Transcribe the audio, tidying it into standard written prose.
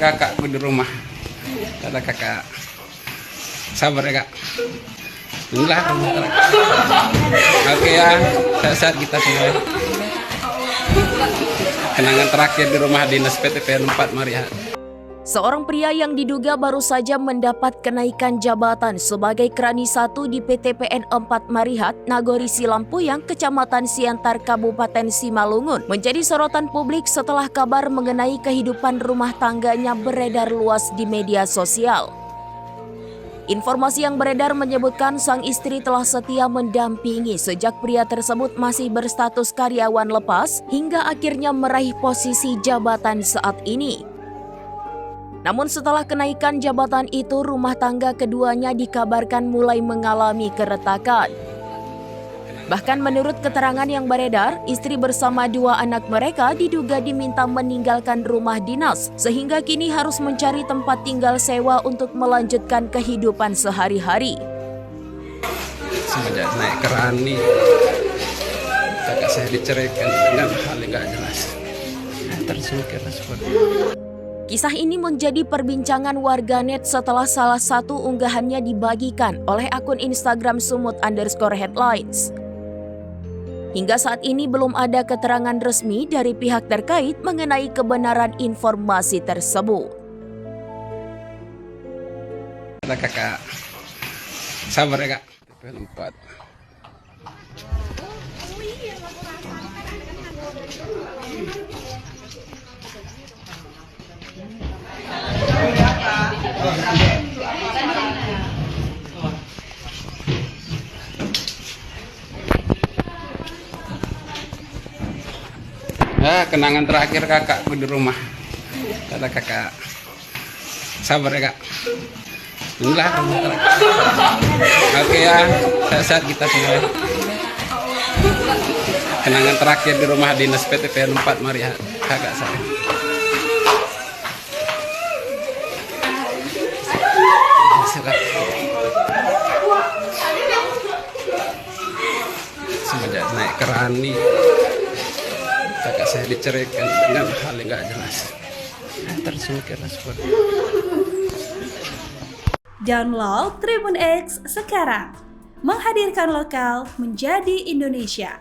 kakakku di rumah. Kata kakak, sabar ya kak. Inilah rumah terakhir. Oke ya, saat kita semua. Kenangan terakhir di rumah dinas PTPN 4 Marihat. Seorang pria yang diduga baru saja mendapat kenaikan jabatan sebagai Krani 1 di PTPN 4 Marihat, Nagori Silampuyang, Kecamatan Siantar, Kabupaten Simalungun, menjadi sorotan publik setelah kabar mengenai kehidupan rumah tangganya beredar luas di media sosial. Informasi yang beredar menyebutkan sang istri telah setia mendampingi sejak pria tersebut masih berstatus karyawan lepas hingga akhirnya meraih posisi jabatan saat ini. Namun setelah kenaikan jabatan itu, rumah tangga keduanya dikabarkan mulai mengalami keretakan. Bahkan menurut keterangan yang beredar, istri bersama 2 anak mereka diduga diminta meninggalkan rumah dinas, sehingga kini harus mencari tempat tinggal sewa untuk melanjutkan kehidupan sehari-hari. Semenjak naik Krani, kakak saya diceraikan dengan hal yang gak jelas. Tersungkir seperti itu. Kisah ini menjadi perbincangan warganet setelah salah satu unggahannya dibagikan oleh akun Instagram @sumut_headlines. Hingga saat ini belum ada keterangan resmi dari pihak terkait mengenai kebenaran informasi tersebut. Kata kakak, sabar ya kak. PTPN 4. Kenangan terakhir kakakku di rumah. Kata kakak, sabar ya kak. Inilah rumah terakhir. Oke ya, saat kita semua. Kenangan terakhir di rumah dinas PTPN 4 Marihat, kakak saya. Semenjak naik Krani, kakak saya diceraikan dengan hal yang gak jelas. Tersungkir seperti itu. Download Tribun X sekarang, menghadirkan lokal menjadi Indonesia.